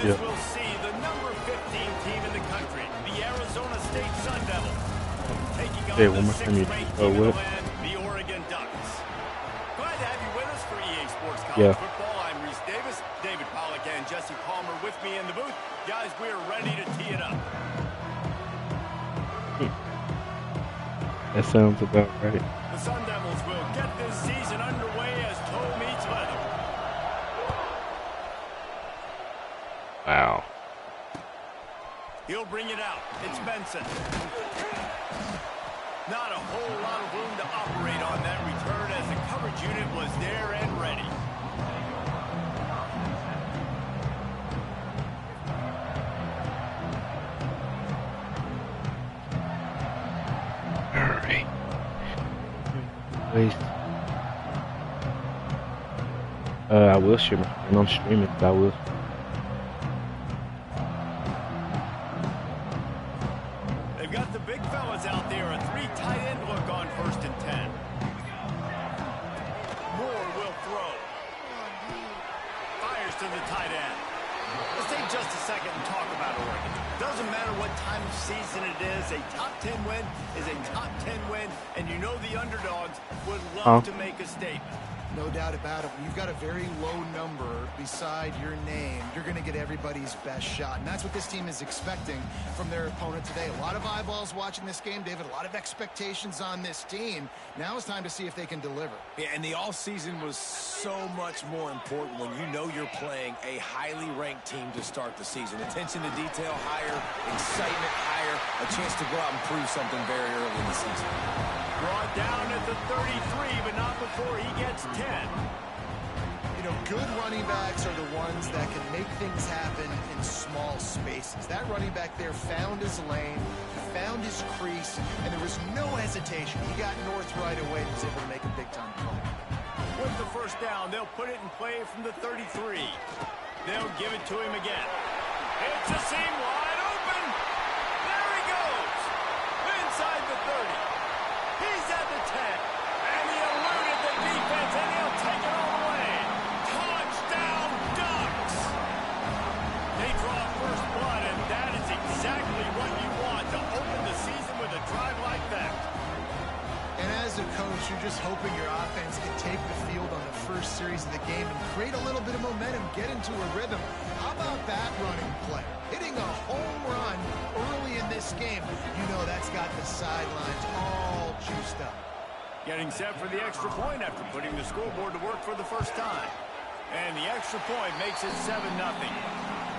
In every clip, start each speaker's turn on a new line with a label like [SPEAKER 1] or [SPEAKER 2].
[SPEAKER 1] Yeah.
[SPEAKER 2] will see the number 15 team in the country, the Arizona State Sun Devils, taking on
[SPEAKER 1] Hey, one
[SPEAKER 2] the
[SPEAKER 1] more time you
[SPEAKER 2] 6th-ranked team in the
[SPEAKER 1] what?
[SPEAKER 2] land, the Oregon Ducks. Glad to have you with us for EA Sports College
[SPEAKER 1] Yeah.
[SPEAKER 2] Football. I'm Reese Davis, David Pollack, and Jesse Palmer with me in the booth. Guys, we're ready to tee it up.
[SPEAKER 1] That sounds about right.
[SPEAKER 2] The Sun Devils will get this season underway as toe meets leather.
[SPEAKER 1] Wow.
[SPEAKER 2] He'll bring it out. It's Benson. Not a whole lot of room to operate on that return as the coverage unit was there and ready.
[SPEAKER 1] All right. Wait. I will share my screen. I'm streaming, but I will.
[SPEAKER 2] They've got the big fellas out there. A 3 tight end look on 1st and 10. Moore will throw. Fires to the tight end. Let's take just a second and talk about Oregon. Doesn't matter what time of season it is, a top 10 win is a top 10 win, and you know the underdogs would love to make a statement.
[SPEAKER 3] No doubt about it. When you've got a very low number beside your name, you're going to get everybody's best shot. And that's what this team is expecting from their opponent today. A lot of eyeballs watching this game, David. A lot of expectations on this team. Now it's time to see if they can deliver.
[SPEAKER 4] Yeah, and the offseason was so much more important when you know you're playing a highly ranked team to start the season. Attention to detail higher, excitement higher, a chance to go out and prove something very early in the season.
[SPEAKER 2] Brought down at the 33, but not before he gets 10.
[SPEAKER 3] You know, good running backs are the ones that can make things happen in small spaces. That running back there found his lane, found his crease, and there was no hesitation. He got north right away and was able to make a big-time play.
[SPEAKER 2] With the first down, they'll put it in play from the 33. They'll give it to him again. It's a seam wide open. There he goes. Inside the 30. He's at the 10. And he eluded the defense, and he'll take it all the way. Touchdown, Ducks. They draw first blood, and that is exactly what you want to open the season with a drive like that.
[SPEAKER 3] And as a coach, you're just hoping your offense can take the field on the first series of the game and create a little bit of momentum, get into a rhythm. How about that running play? Hitting a home run early in this game. You know that's got the sidelines all juiced up.
[SPEAKER 2] Getting set for the extra point after putting the scoreboard to work for the first time. And the extra point makes it 7-0.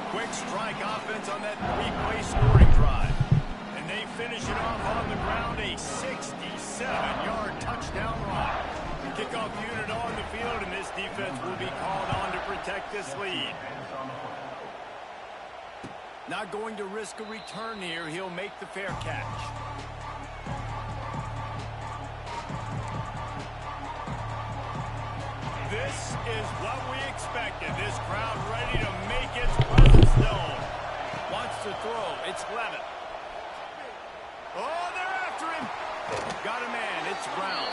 [SPEAKER 2] Quick strike offense on that 3-play scoring drive. And they finish it off on the ground, a 67-yard touchdown run. Kickoff unit on the field, and this defense will be called on to protect this lead. Not going to risk a return here. He'll make the fair catch. This is what we expected. This crowd ready to make its presence known. Wants to throw. It's Levitt. Oh, they're after him. Got a man. It's Brown.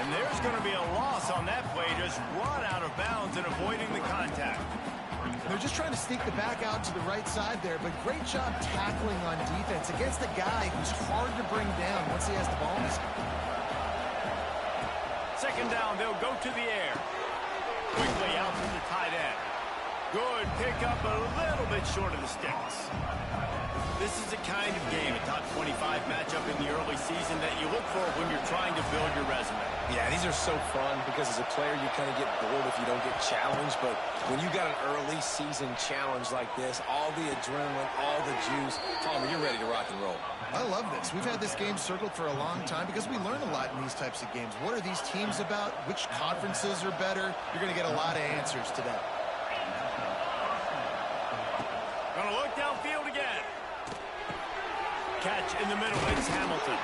[SPEAKER 2] And there's going to be a loss on that play. Just run out of bounds and avoiding the contact.
[SPEAKER 3] They're just trying to sneak the back out to the right side there, but great job tackling on defense against a guy who's hard to bring down once he has the ball in his hand.
[SPEAKER 2] Second down, they'll go to the air. Quickly out to the tight end. Good pickup, a little bit short of the sticks. This is the kind of game, a top 25 matchup in the early season that you look for when you're trying to build your resume.
[SPEAKER 4] Yeah, these are so fun because as a player you kind of get bored if you don't get challenged, but when you got an early season challenge like this, all the adrenaline, all the juice, Palmer, you're ready to rock and roll.
[SPEAKER 3] I love this. We've had this game circled for a long time because we learn a lot in these types of games. What are these teams about? Which conferences are better? You're going to get a lot of answers today.
[SPEAKER 2] Gonna look downfield again. Catch in the middle, it's Hamilton.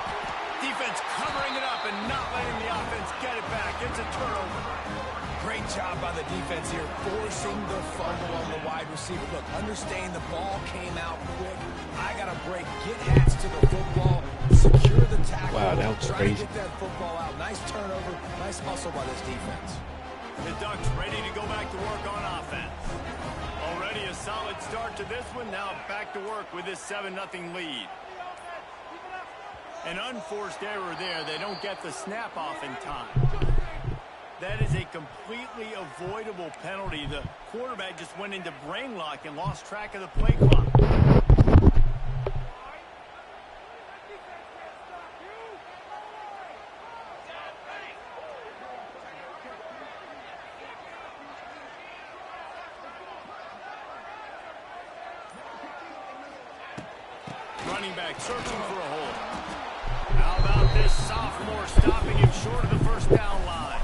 [SPEAKER 2] Defense covering it up and not letting the offense get it back. It's a turnover.
[SPEAKER 4] Great job by the defense here, forcing the fumble on the wide receiver. Look, understand the ball came out quick. I got to break, get hats to the football, secure the tackle.
[SPEAKER 1] Wow, that was
[SPEAKER 4] try
[SPEAKER 1] crazy.
[SPEAKER 4] to get that football out. Nice turnover, nice hustle by this defense.
[SPEAKER 2] The Ducks ready to go back to work on offense. Already a solid start to this one. Now back to work with this 7-0 lead. An unforced error there. They don't get the snap off in time. That is a completely avoidable penalty. The quarterback just went into brain lock and lost track of the play clock. Running back searching for a hole. How about this sophomore stopping him short of the first down line?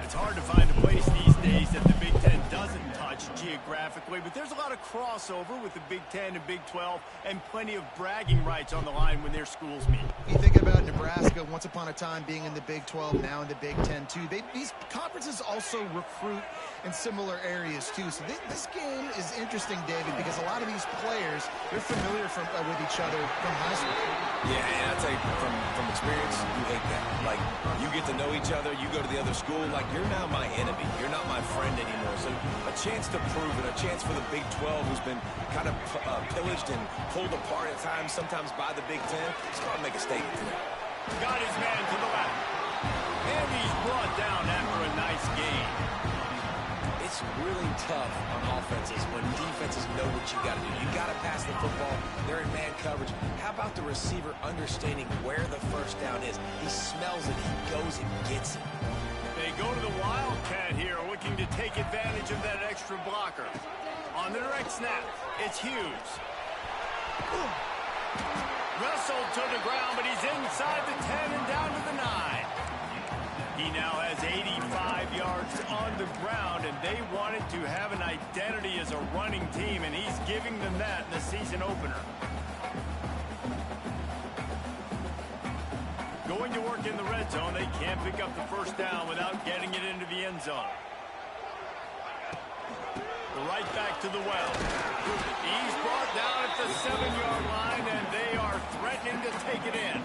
[SPEAKER 2] It's hard to find a place these days that the Big Ten doesn't touch geographically, but there's a lot of crossover with the Big Ten and Big 12 and plenty of bragging rights on the line when their schools meet.
[SPEAKER 3] You think about Nebraska once upon a time being in the Big 12, now in the Big 10 too. These conferences also recruit in similar areas too. So this game is interesting, David, because a lot of these players, they're familiar with each other from high school.
[SPEAKER 4] Yeah, and I'll tell you, from experience, you hate that. Like, you get to know each other, you go to the other school, like, you're now my enemy. You're not my friend anymore. So a chance to prove it, a chance for the Big 12, who's been kind of pillaged and pulled apart at times, sometimes by the Big 10. Let's go out and make a statement today.
[SPEAKER 2] Got his man to the left. And he's brought down after a nice gain.
[SPEAKER 4] It's really tough on offenses when defenses know what you got to do. You got to pass the football. They're in man coverage. How about the receiver understanding where the first down is? He smells it. He goes and gets it.
[SPEAKER 2] They go to the Wildcat here, looking to take advantage of that extra blocker. On the direct snap, it's Hughes. Wrestled to the ground, but he's inside the 10 and down to the 9. He now has 85 yards on the ground, and they wanted to have an identity as a running team, and he's giving them that in the season opener. Going to work in the red zone. They can't pick up the first down without getting it into the end zone. Right back to the well. He's brought down at the 7-yard line, and they are threatening to take it in.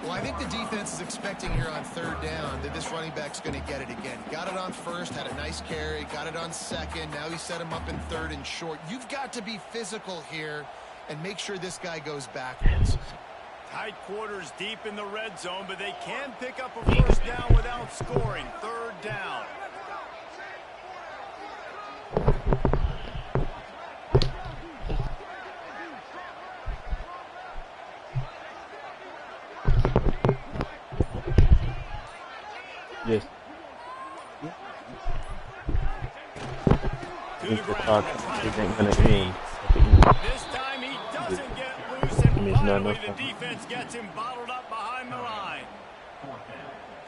[SPEAKER 3] Well, I think the defense is expecting here on third down that this running back's going to get it again. Got it on first, had a nice carry, got it on second. Now he set him up in third and short. You've got to be physical here and make sure this guy goes backwards.
[SPEAKER 2] Tight quarters deep in the red zone, but they can pick up a first down without scoring. Third down.
[SPEAKER 1] Yes.
[SPEAKER 2] To the
[SPEAKER 1] The clock
[SPEAKER 2] ground.
[SPEAKER 1] isn't going to end.
[SPEAKER 2] This time he doesn't get loose, and
[SPEAKER 1] Means not
[SPEAKER 2] finally
[SPEAKER 1] enough
[SPEAKER 2] the
[SPEAKER 1] time.
[SPEAKER 2] defense gets him bottled up behind the line.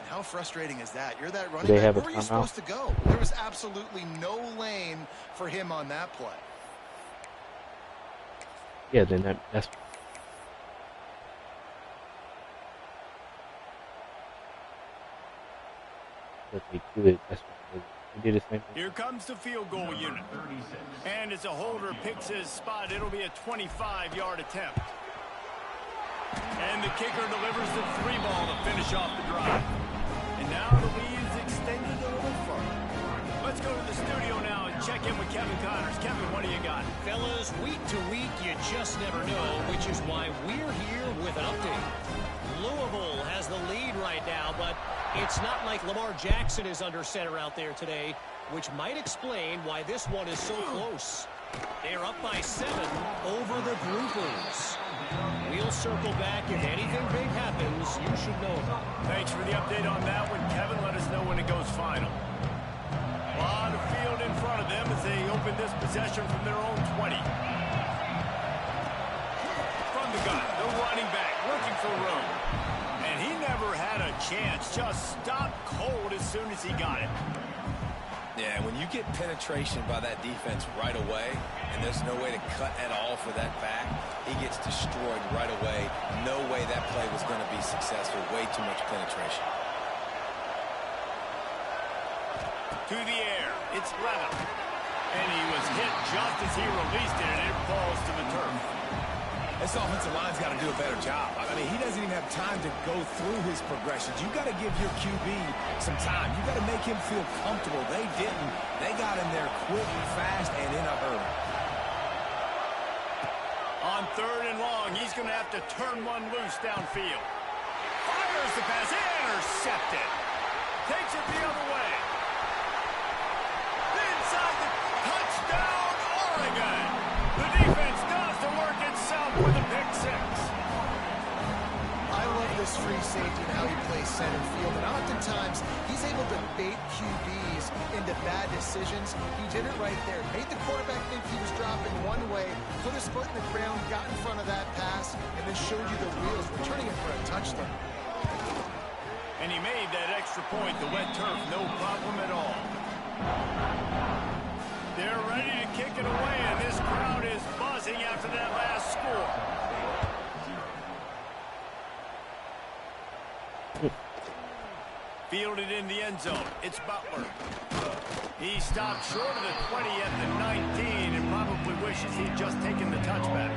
[SPEAKER 3] How frustrating is that? You're that running
[SPEAKER 1] They
[SPEAKER 3] back.
[SPEAKER 1] have a
[SPEAKER 3] Where are you
[SPEAKER 1] timeout?
[SPEAKER 3] supposed to go? There was absolutely no lane for him on that play.
[SPEAKER 1] Yeah, then that's what they do. It. That's what they did the same thing.
[SPEAKER 2] Here comes the field goal unit. And as a holder picks his spot, it'll be a 25-yard attempt. And the kicker delivers the 3-ball to finish off the drive. And now the lead is extended a little further. Let's go to the studio now and check in with Kevin Connors. Kevin, what do you got?
[SPEAKER 5] Fellas, week to week, you just never know, which is why we're here with an update. Louisville has the lead right now, but it's not like Lamar Jackson is under center out there today, which might explain why this one is so close. They're up by 7 over the Groupers. We'll circle back. If anything big happens, you should know about it.
[SPEAKER 2] Thanks for the update on that one, Kevin. Let us know when it goes final. A lot of field in front of them as they open this possession from their own 20. From the gun, the running back looking for room. And he never had a chance. Just stopped cold as soon as he got it.
[SPEAKER 4] Yeah, when you get penetration by that defense right away, and there's no way to cut at all for that back, he gets destroyed right away. No way that play was going to be successful. Way too much penetration.
[SPEAKER 2] To the air, it's Leonard. And he was hit just as he released it, and it falls to the turf.
[SPEAKER 4] This offensive line's got to do a better job. I mean, he doesn't even have time to go through his progressions. You got to give your QB some time. You got to make him feel comfortable. They didn't. They got in there quick, fast, and in a hurry.
[SPEAKER 2] On 3rd and long, he's going to have to turn one loose downfield. Fires the pass, intercepted. Takes it the other way. Inside the touchdown, Oregon. The defense does the work itself with a pick 6.
[SPEAKER 3] I love this free safety and how he plays center field, and oftentimes he's able to bait QBs into bad decisions. He did it right there. Made the quarterback think he was dropping one way, put his foot in the ground, got in front of that pass, and then showed you the wheels, returning it for a touchdown.
[SPEAKER 2] And he made that extra point, the wet turf, no problem at all. They're ready to kick it away, and this crowd is buzzing after that last score. Fielded in the end zone. It's Butler. He stopped short of the 20 at the 19 and probably wishes he'd just taken the touchback.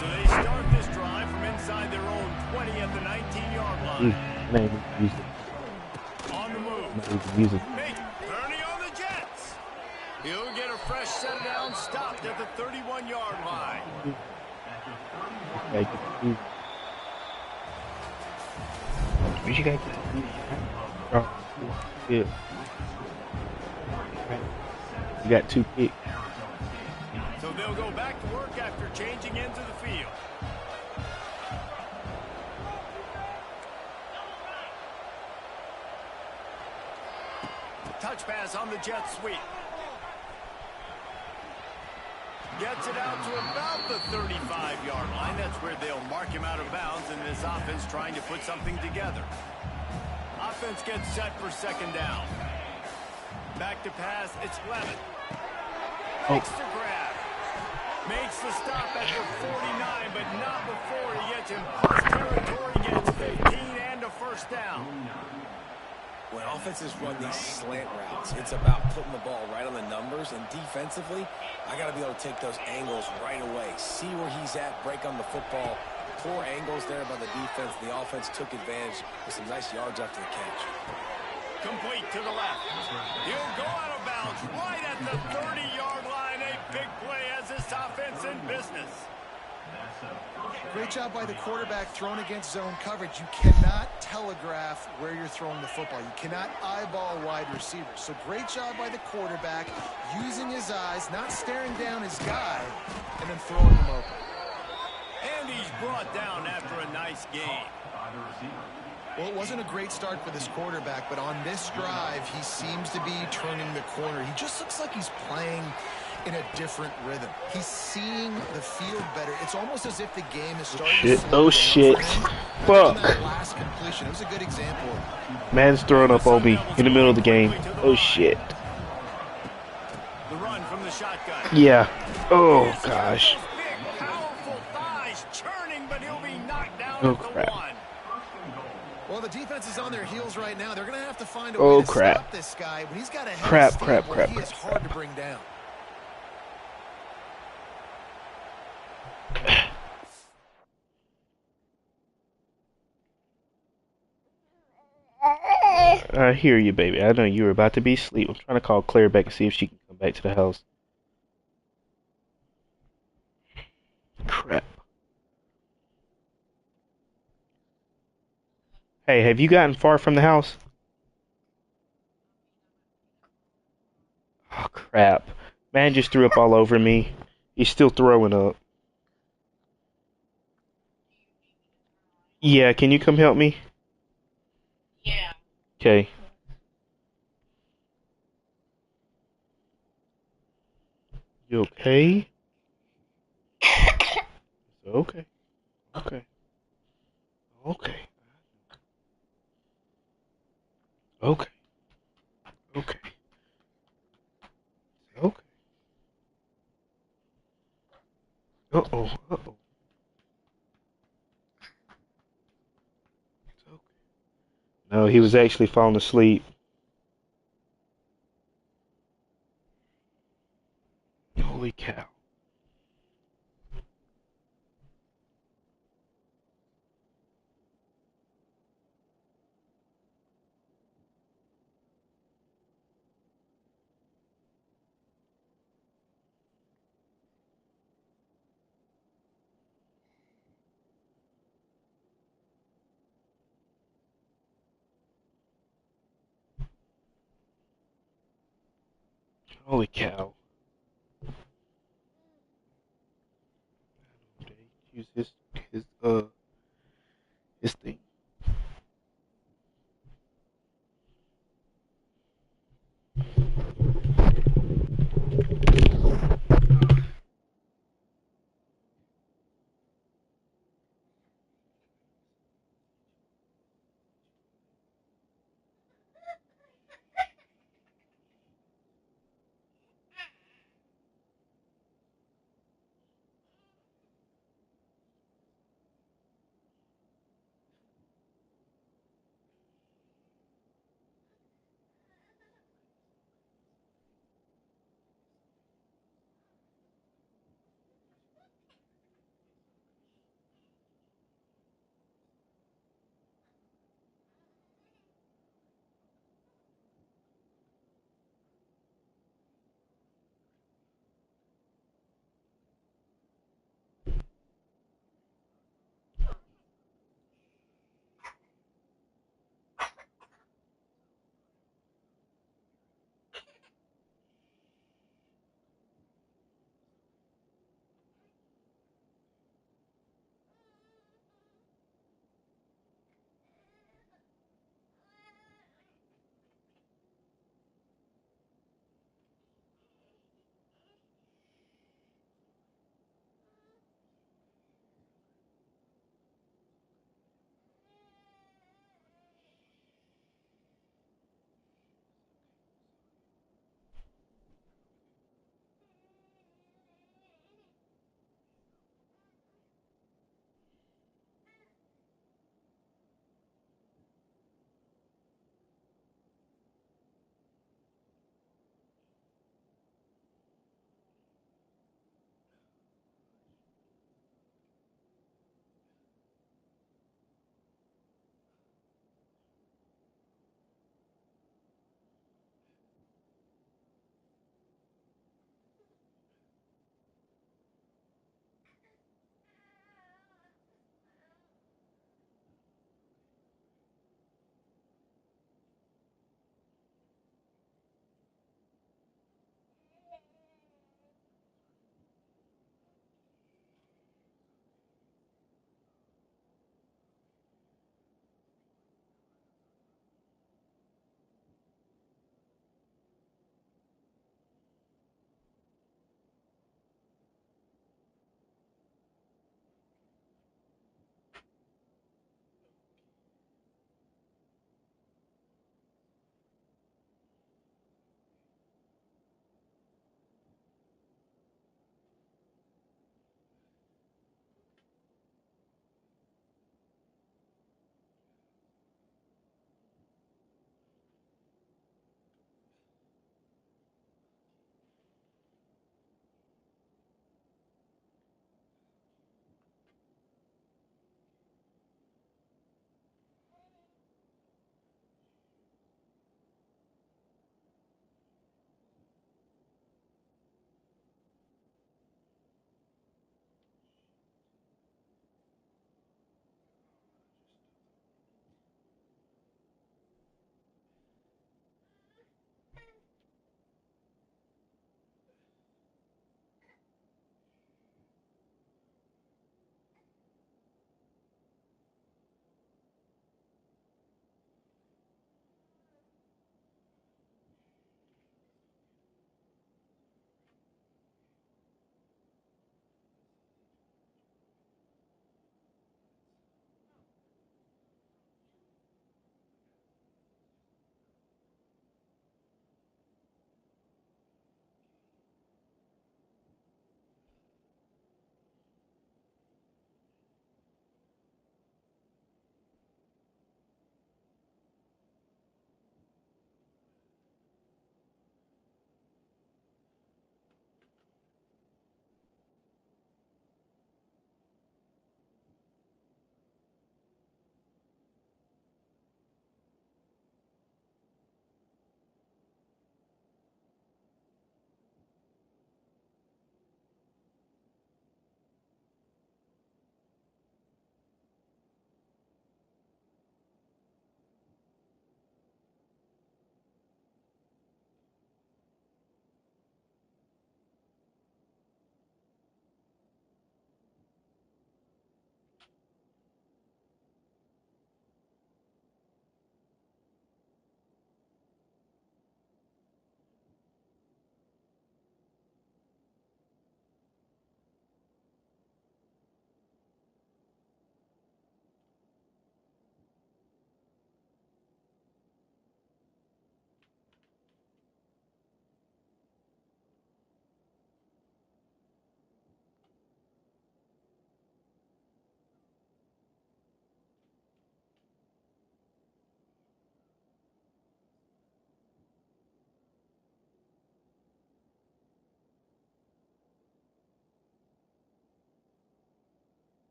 [SPEAKER 2] So they start this drive from inside their own 20 at the 19-yard line. On the move. Bernie on the Jets. He'll get a fresh set down, stopped at the 31-yard line.
[SPEAKER 1] You got good. You got 2 picks.
[SPEAKER 2] So they'll go back to work after changing into the field. Touch pass on the jet sweep. Gets it out to about the 35-yard line. That's where they'll mark him out of bounds in this offense trying to put something together. Offense gets set for 2nd down. Back to pass, it's Levin. Makes the grab. Makes the stop at the 49, but not before he gets in plus territory, gets 15 and a first down.
[SPEAKER 4] When offenses run these slant routes, it's about putting the ball right on the numbers, and defensively, I got to be able to take those angles right away, see where he's at, break on the football. Poor angles there by the defense. The offense took advantage with some nice yards after the catch.
[SPEAKER 2] Complete to the left. He'll go out of bounds right at the 30-yard line. A big play as this offense in business.
[SPEAKER 3] Great job by the quarterback thrown against zone coverage. You cannot telegraph where you're throwing the football. You cannot eyeball wide receivers. So great job by the quarterback using his eyes, not staring down his guy, and then throwing him open.
[SPEAKER 2] And he's brought down after a nice game.
[SPEAKER 3] Well, it wasn't a great start for this quarterback, but on this drive, he seems to be turning the corner. He just looks like he's playing in a different rhythm. He's seeing the field better. It's almost as if the game is starting to slow down
[SPEAKER 1] shit.
[SPEAKER 3] for him.
[SPEAKER 1] Fuck.
[SPEAKER 3] That last completion, it was a good example.
[SPEAKER 1] Man's throwing up on me in the middle of the game. Oh shit.
[SPEAKER 2] The run from the shotgun.
[SPEAKER 1] Yeah. Oh gosh.
[SPEAKER 2] Big, powerful thighs churning, but he'll be knocked down
[SPEAKER 1] Oh
[SPEAKER 2] at the
[SPEAKER 1] crap.
[SPEAKER 2] 1.
[SPEAKER 3] Well, the defense is on their heels right now. They're going to have to find a
[SPEAKER 1] Oh,
[SPEAKER 3] way to
[SPEAKER 1] crap.
[SPEAKER 3] stop this guy. When he's got a head
[SPEAKER 1] Crap,
[SPEAKER 3] of
[SPEAKER 1] crap,
[SPEAKER 3] steel,
[SPEAKER 1] crap,
[SPEAKER 3] he is
[SPEAKER 1] crap,
[SPEAKER 3] hard to bring down.
[SPEAKER 1] I hear you, baby. I know you were about to be asleep. I'm trying to call Claire back and see if she can come back to the house. Crap. Hey, have you gotten far from the house? Oh, crap. Man just threw up all over me. He's still throwing up. Yeah, can you come help me?
[SPEAKER 6] Yeah.
[SPEAKER 1] Okay. You okay? Okay. Okay. Okay. Okay. Okay. Okay. Uh-oh. Uh-oh. It's okay. No, he was actually falling asleep. Holy cow. Holy cow. Use his thing.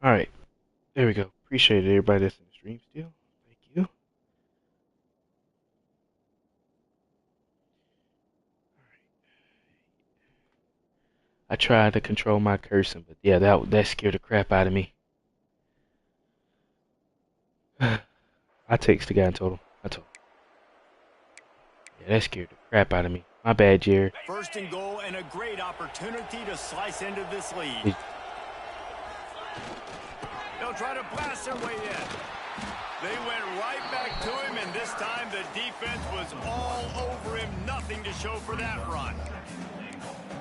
[SPEAKER 1] All right, there we go. Appreciate it, everybody that's in the stream still. Thank you. I tried to control my cursing, but yeah, that scared the crap out of me. I texted the guy and told him. I told him. Yeah, that scared the crap out of me. My bad, Jared.
[SPEAKER 2] First and goal and a great opportunity to slice into this lead.
[SPEAKER 1] Hey.
[SPEAKER 2] They'll try to blast their way in. They went right back to him, and this time the defense was all over him. Nothing to show for that run.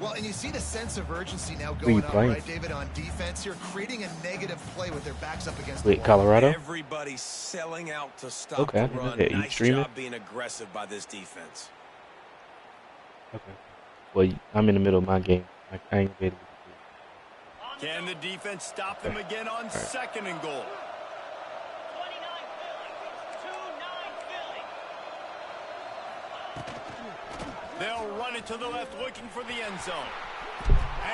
[SPEAKER 3] Well, and you see the sense of urgency now
[SPEAKER 1] Who you
[SPEAKER 3] going on,
[SPEAKER 1] playing?
[SPEAKER 3] right, David, on defense here, creating a negative play with their backs up against the
[SPEAKER 1] Wait,
[SPEAKER 3] wall.
[SPEAKER 1] Colorado?
[SPEAKER 4] Everybody's selling out to stop
[SPEAKER 1] Okay, I
[SPEAKER 4] the
[SPEAKER 1] didn't know
[SPEAKER 4] run.
[SPEAKER 1] that. You
[SPEAKER 4] Nice
[SPEAKER 1] streaming?
[SPEAKER 4] job being aggressive by this defense.
[SPEAKER 1] Okay. Well, I'm in the middle of my game. I ain't gonna be able to do it.
[SPEAKER 2] Can the defense stop them again on second and goal? 29 Philly. 2-9 Philly. They'll run it to the left, looking for the end zone.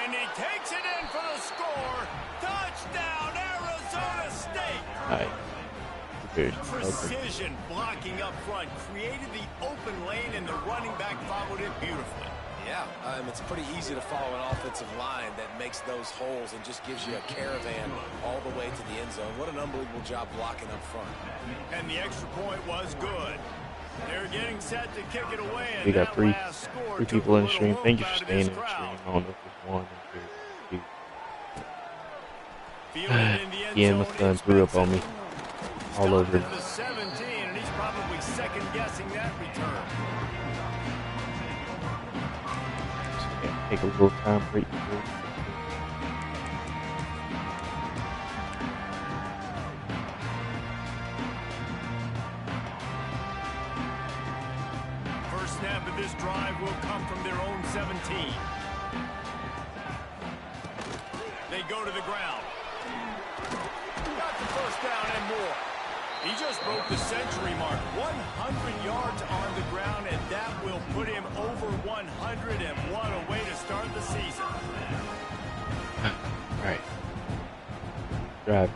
[SPEAKER 2] And he takes it in for the score. Touchdown, Arizona State.
[SPEAKER 1] All right. Okay.
[SPEAKER 2] Precision blocking up front created the open lane, and the running back followed it beautifully.
[SPEAKER 4] Yeah, it's pretty easy to follow an offensive line that makes those holes and just gives you a caravan all the way to the end zone. What an unbelievable job blocking up front.
[SPEAKER 2] And the extra point was good. They're getting set to kick it away. And
[SPEAKER 1] We got
[SPEAKER 2] that
[SPEAKER 1] three
[SPEAKER 2] last score
[SPEAKER 1] people
[SPEAKER 2] took a
[SPEAKER 1] in the
[SPEAKER 2] little
[SPEAKER 1] stream.
[SPEAKER 2] hope
[SPEAKER 1] Thank you for
[SPEAKER 2] out of
[SPEAKER 1] staying
[SPEAKER 2] this
[SPEAKER 1] in the stream.
[SPEAKER 2] crowd.
[SPEAKER 1] I don't know if it's one or two.
[SPEAKER 2] Fielded in the end
[SPEAKER 1] Yeah, my
[SPEAKER 2] zone
[SPEAKER 1] son
[SPEAKER 2] is
[SPEAKER 1] threw up on me.
[SPEAKER 2] Spencer.
[SPEAKER 1] All over.
[SPEAKER 2] Stopped at the 17, and he's probably second guessing that return.
[SPEAKER 1] Take a little time break.
[SPEAKER 2] First snap of this drive will come from their own 17. They go to the ground. Got the first down and more. He just broke the century mark. 100 yards on the ground, and that will put him over 100, and what a way to start the season.
[SPEAKER 1] Right. Drive.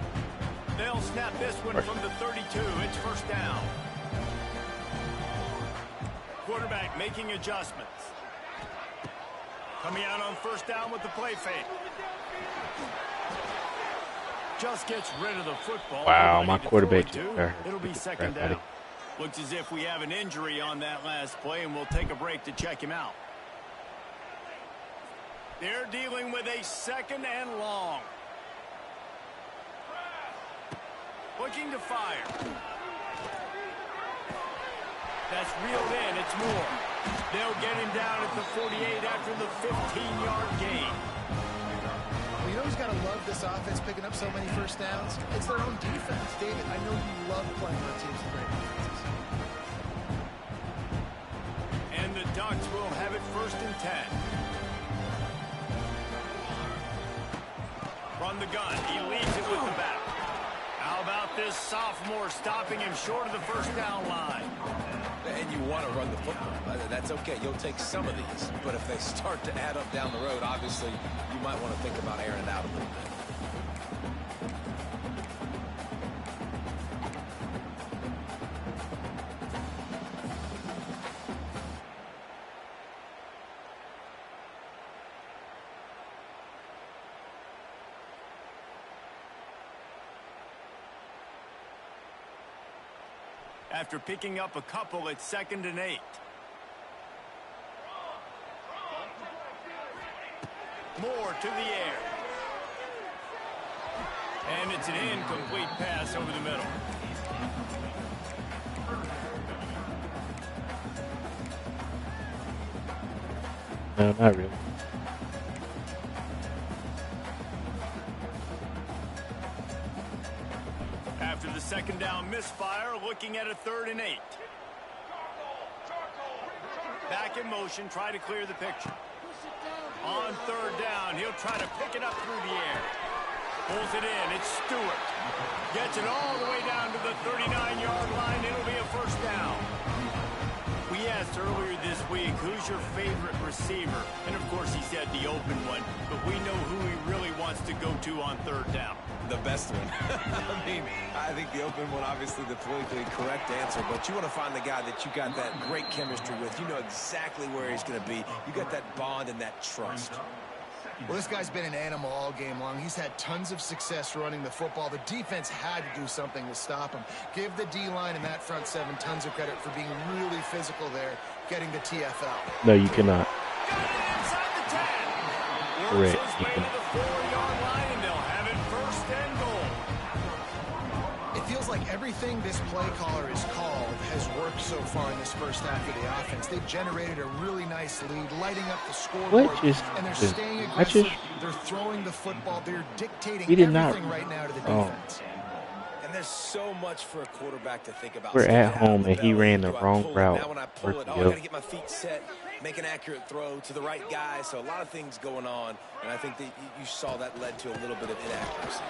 [SPEAKER 2] They'll snap this one from the 32. It's first down. Quarterback making adjustments. Coming out on first down with the play fake. Just gets rid of the football.
[SPEAKER 1] Wow,
[SPEAKER 2] Ready
[SPEAKER 1] my
[SPEAKER 2] to
[SPEAKER 1] quarterback
[SPEAKER 2] throw it
[SPEAKER 1] just
[SPEAKER 2] to.
[SPEAKER 1] got hurt.
[SPEAKER 2] It'll be second down. Looks as if we have an injury on that last play, and we'll take a break to check him out. They're dealing with a second and long. Looking to fire. That's reeled in. It's Moore. They'll get him down at the 48 after the 15-yard gain.
[SPEAKER 3] Well, you know who's got to love this offense picking up so many first downs? It's their own defense. David, I know you love playing on teams with great defenses.
[SPEAKER 2] And the Ducks will have it first and 10. From the gun, he leads it with the back. How about this sophomore stopping him short of the first down line?
[SPEAKER 4] And you want to run the football. That's okay. You'll take some of these. But if they start to add up down the road, obviously, you might want to think about airing it out a little bit.
[SPEAKER 2] After picking up a couple at 2nd and 8. Moore to the air. And it's an incomplete pass over the middle.
[SPEAKER 1] No, not really.
[SPEAKER 2] After the second down misfire, looking at a 3rd and 8. Back in motion, try to clear the picture. On 3rd down, he'll try to pick it up through the air. Pulls it in, it's Stewart. Gets it all the way down to the 39-yard line, it'll be a first down. We asked earlier this week, who's your favorite receiver? And of course he said the open one, but we know who he really wants to go to on third down.
[SPEAKER 4] The best one. I mean, I think the open one, obviously the politically correct answer, but you want to find the guy that you got that great chemistry with. You know exactly where he's going to be. You got that bond and that trust.
[SPEAKER 3] Well, this guy's been an animal all game long. He's had tons of success running the football. The defense had to do something to stop him. Give the D-line and that front seven tons of credit for being really physical there, getting the TFL.
[SPEAKER 1] No, you cannot.
[SPEAKER 2] Got it inside the 10.
[SPEAKER 1] Correct.
[SPEAKER 2] Works his way to the 4-yard line, and they'll have it first and goal.
[SPEAKER 3] It feels like everything this play caller has called has worked so far in this first half of the offense. They've generated a really nice lead, lighting up the scoreboard, and they're staying aggressive. They're throwing the football. They're dictating everything right now to the defense.
[SPEAKER 4] And there's so much for a quarterback to think about.
[SPEAKER 1] We're at home, and he ran the wrong route.
[SPEAKER 4] Now when I pull it, I got to get my feet set, make an accurate throw to the right guy. So a lot of things going on, and I think that you saw that led to a little bit of inaccuracy.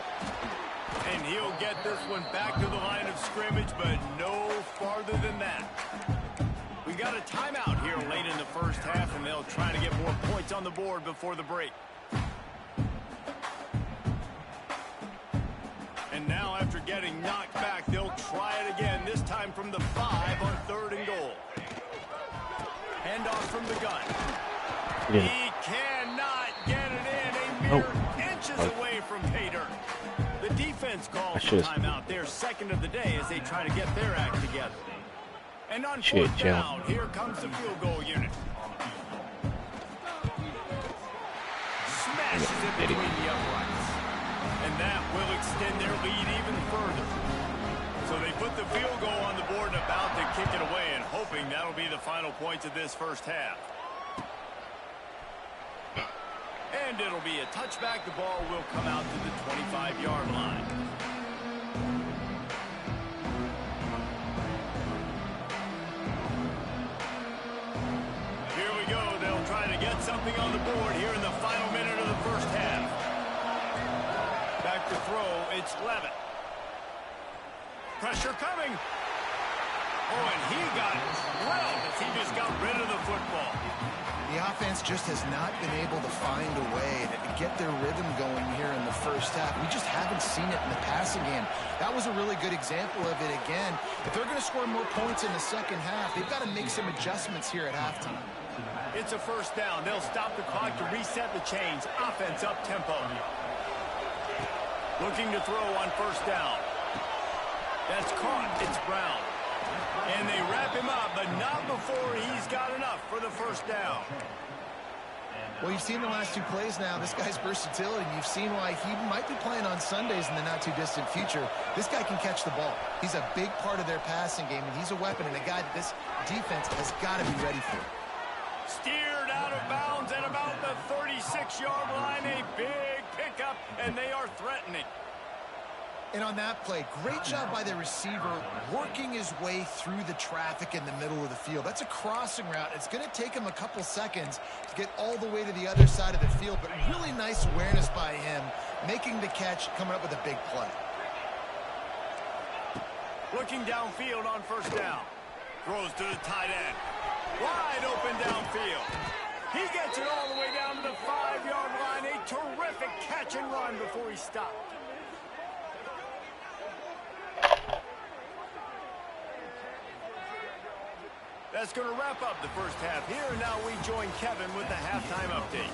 [SPEAKER 2] And he'll get this one back to the line of scrimmage, but no farther than that. We got a timeout here late in the first half, and they'll try to get more points on the board before the break. And now, after getting knocked back, they'll try it again, this time from the 5 on 3rd and goal. Handoff from the gun. He cannot get it in. A mere inches away from pay dirt. The defense calls the timeout. Their second of the day as they try to get their act together. And on 4th down, here comes the field goal unit. Smashes it between the uprights. And that will extend their lead even further. So they put the field goal on the board and about to kick it away, and hoping that'll be the final points of this first half. And it'll be a touchback. The ball will come out to the 25-yard line. Here we go. They'll try to get something on the board here in the final minute of the first half. Back to throw. It's Levitt. Pressure coming. Oh, and he got it well as he just got rid of the football.
[SPEAKER 3] The offense just has not been able to find a way to get their rhythm going here in the first half. We just haven't seen it in the passing game. That was a really good example of it again. If they're going to score more points in the second half, they've got to make some adjustments here at halftime.
[SPEAKER 2] It's a first down. They'll stop the clock to reset the chains. Offense up tempo. Looking to throw on first down. That's caught. It's Brown. And they wrap him up, but not before he's got enough for the first down.
[SPEAKER 3] Well, you've seen the last two plays now. This guy's versatility. You've seen why he might be playing on Sundays in the not-too-distant future. This guy can catch the ball. He's a big part of their passing game, and he's a weapon and a guy that this defense has got to be ready for.
[SPEAKER 2] Steered out of bounds at about the 36-yard line. A big pickup, and they are threatening.
[SPEAKER 3] And on that play, great job by the receiver working his way through the traffic in the middle of the field. That's a crossing route. It's going to take him a couple seconds to get all the way to the other side of the field, but really nice awareness by him, making the catch, coming up with a big play.
[SPEAKER 2] Looking downfield on first down. Throws to the tight end. Wide open downfield. He gets it all the way down to the 5-yard line. A terrific catch and run before he stopped. That's going to wrap up the first half here, and now we join Kevin with the halftime update.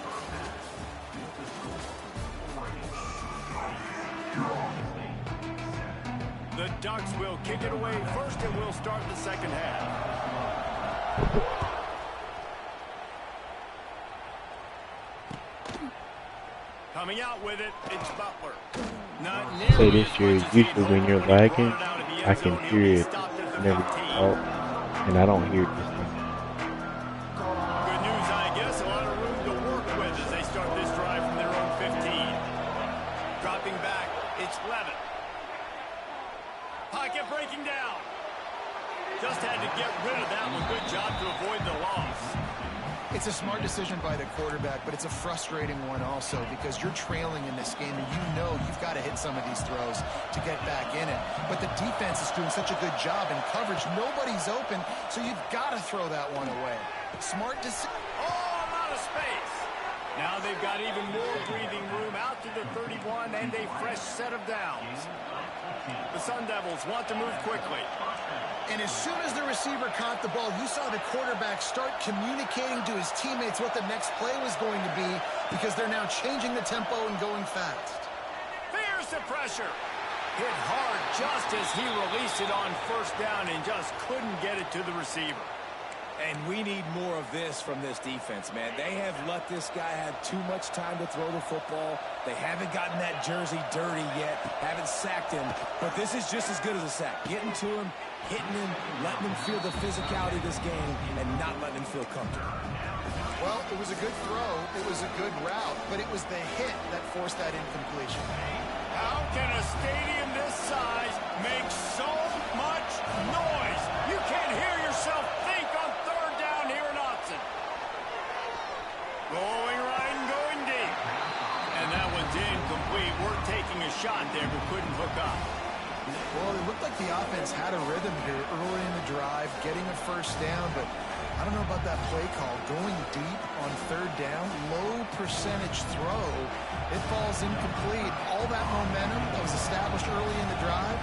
[SPEAKER 2] The Ducks will kick it away first, and we'll start the second half. Coming out with it, it's Butler. Not
[SPEAKER 1] Say this year, usually when you're lagging, I can hear it and everything out, and I don't hear this thing.
[SPEAKER 2] Good news, I guess. A lot of room to work with as they start this drive from their own 15. Dropping back, it's Levitt. Pocket breaking down. Just had to get rid of that one. Good job to avoid the loss.
[SPEAKER 3] It's a smart decision by the quarterback, but it's a frustrating one also because you're trailing in this game and you know you've got to hit some of these throws to get back in it. But the defense is doing such a good job in coverage. Nobody's open, so you've got to throw that one away. Smart decision.
[SPEAKER 2] Oh, I'm out of space. Now they've got even more breathing room out to the 31 and a fresh set of downs. The Sun Devils want to move quickly.
[SPEAKER 3] And as soon as the receiver caught the ball, you saw the quarterback start communicating to his teammates what the next play was going to be because they're now changing the tempo and going fast.
[SPEAKER 2] Fears the pressure. Hit hard just as he released it on first down and just couldn't get it to the receiver.
[SPEAKER 4] And we need more of this from this defense, man. They have let this guy have too much time to throw the football. They haven't gotten that jersey dirty yet, haven't sacked him. But this is just as good as a sack. Getting to him, hitting him, letting him feel the physicality of this game, and not letting him feel comfortable.
[SPEAKER 3] Well, it was a good throw. It was a good route, but it was the hit that forced that incompletion.
[SPEAKER 2] How can a stadium this size make so much noise? You can't hear yourself think on third down here in Austin. Going right and going deep. And that one's incomplete. We're taking a shot there, but couldn't hook up.
[SPEAKER 3] Well, it looked like the offense had a rhythm here early in the drive, getting a first down, but I don't know about that play call. Going deep on third down, low percentage throw. It falls incomplete. All that momentum that was established early in the drive,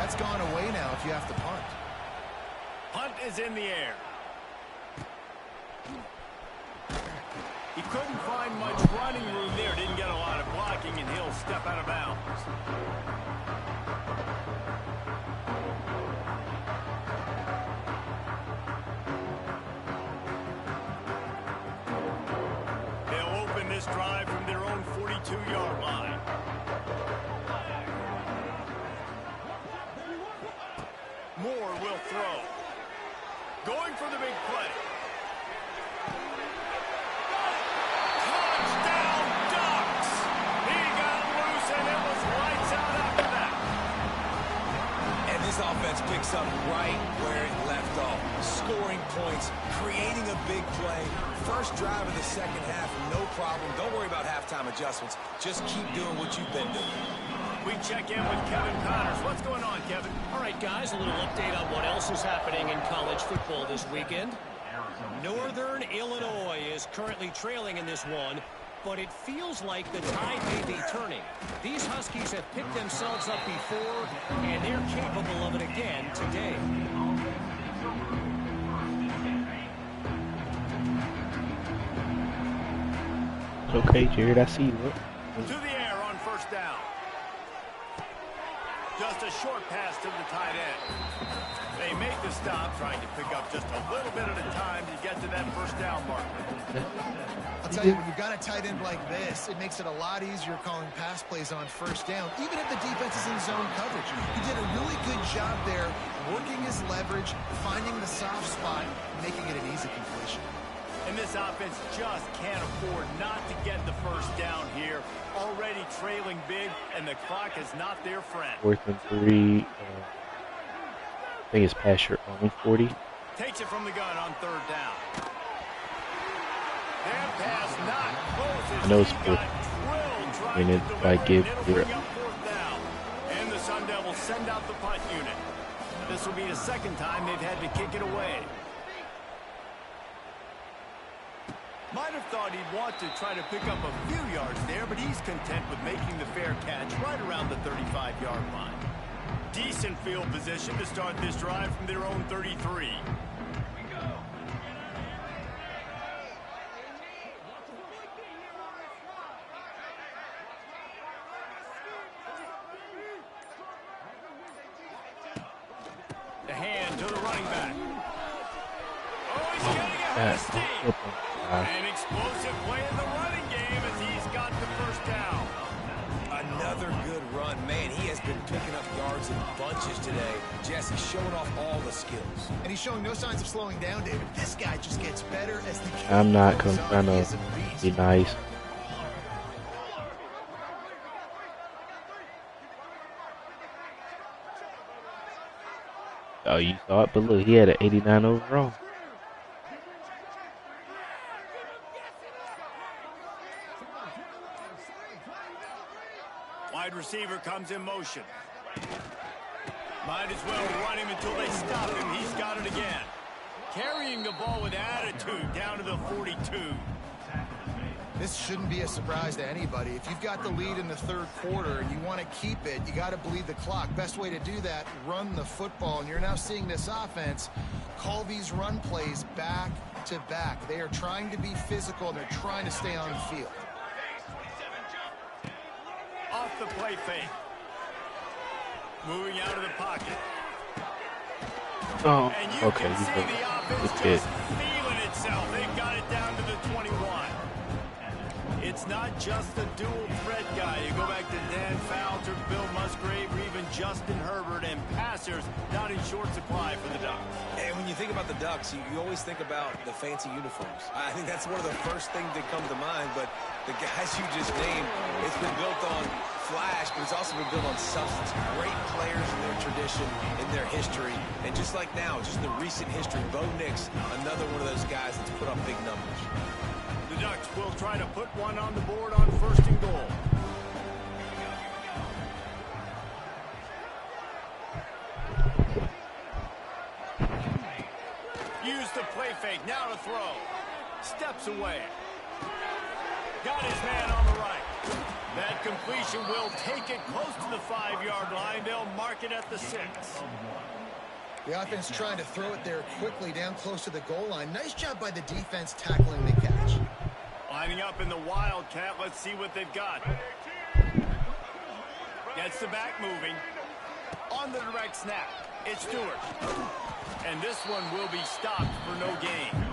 [SPEAKER 3] that's gone away now if you have to punt.
[SPEAKER 2] Punt is in the air. He couldn't find much running room there. Didn't get a lot of blocking, and he'll step out of bounds. They'll open this drive from their own 42-yard line. Moore will throw. Going for the big play. Touchdown Ducks! He got loose and it was lights out after that.
[SPEAKER 4] And this offense picks up right where it left off. Scoring points, creating a big play. First drive of the second half, no problem. Don't worry about halftime adjustments. Just keep doing what you've been doing.
[SPEAKER 2] We check in with Kevin Connors. What's going on, Kevin?
[SPEAKER 5] All right, guys, a little update on what else is happening in college football this weekend. Northern Illinois is currently trailing in this one, but it feels like the tide may be turning. These Huskies have picked themselves up before, and they're capable of it again today.
[SPEAKER 1] Okay, Jared, I see you. Look.
[SPEAKER 2] To the air on first down. Just a short pass to the tight end. They make the stop, trying to pick up just a little bit at a time to get to that first down marker.
[SPEAKER 3] I'll tell you, when you've got a tight end like this, it makes it a lot easier calling pass plays on first down, even if the defense is in zone coverage. He did a really good job there, working his leverage, finding the soft spot, making it an easy completion.
[SPEAKER 2] And this offense just can't afford not to get the first down here. Already trailing big, and the clock is not their friend.
[SPEAKER 1] 4th and 3. I think it's past your own 40.
[SPEAKER 2] Takes it from the gun on third down. That pass not close.
[SPEAKER 1] I know it's
[SPEAKER 2] he
[SPEAKER 1] fourth.
[SPEAKER 2] got drilled trying
[SPEAKER 1] And
[SPEAKER 2] to
[SPEAKER 1] it
[SPEAKER 2] deliver,
[SPEAKER 1] might give
[SPEAKER 2] and it'll
[SPEAKER 1] zero.
[SPEAKER 2] bring up fourth down. And the Sun Devils send out the punt unit. This will be the second time they've had to kick it away. Might have thought he'd want to try to pick up a few yards there, but he's content with making the fair catch right around the 35-yard line. Decent field position to start this drive from their own 33. The hand to the running back. Oh, he's getting ahead of steam. An explosive play in the running game as he's got the first down.
[SPEAKER 4] Another good run. Man, he has been picking up yards in bunches today. Jesse showing off all the skills.
[SPEAKER 3] And he's showing no signs of slowing down, David. This guy just gets better as the game
[SPEAKER 1] I'm not
[SPEAKER 3] goes on.
[SPEAKER 1] trying
[SPEAKER 3] He
[SPEAKER 1] to
[SPEAKER 3] is a beast.
[SPEAKER 1] be nice. Oh, you saw it, but look, he had an 89 overall.
[SPEAKER 2] comes in motion. Might as well run him until they stop him. He's got it again. Carrying the ball with attitude down to the 42.
[SPEAKER 3] This shouldn't be a surprise to anybody. If you've got the lead in the third quarter and you want to keep it, you got to bleed the clock. Best way to do that, run the football. And you're now seeing this offense call these run plays back to back. They are trying to be physical, and they're trying to stay on the field.
[SPEAKER 2] Off the play fake. Moving out of the pocket.
[SPEAKER 1] Oh,
[SPEAKER 2] And you
[SPEAKER 1] okay.
[SPEAKER 2] can see the offense
[SPEAKER 1] It's
[SPEAKER 2] just feeling itself. They've got it down to the 21. It's not just the dual threat guy. You go back to Dan Fowler, Bill Musgrave, or even Justin Herbert, and passers not in short supply for the Ducks.
[SPEAKER 4] And when you think about the Ducks, you always think about the fancy uniforms. I think that's one of the first things that come to mind, but the guys you just named, it's been built on flash, but it's also been built on substance. Great players in their tradition, in their history, and just like now, just the recent history, Bo Nix, another one of those guys that's put up big numbers.
[SPEAKER 2] The Ducks will try to put one on the board on first and goal. Use the play fake, now to throw. Steps away. Got his man on the right. That completion will take it close to the 5-yard line. They'll mark it at the 6.
[SPEAKER 3] The offense trying to throw it there quickly down close to the goal line. Nice job by the defense tackling the catch.
[SPEAKER 2] Lining up in the Wildcat. Let's see what they've got. Gets the back moving. On the direct snap, it's Stewart. And this one will be stopped for no gain.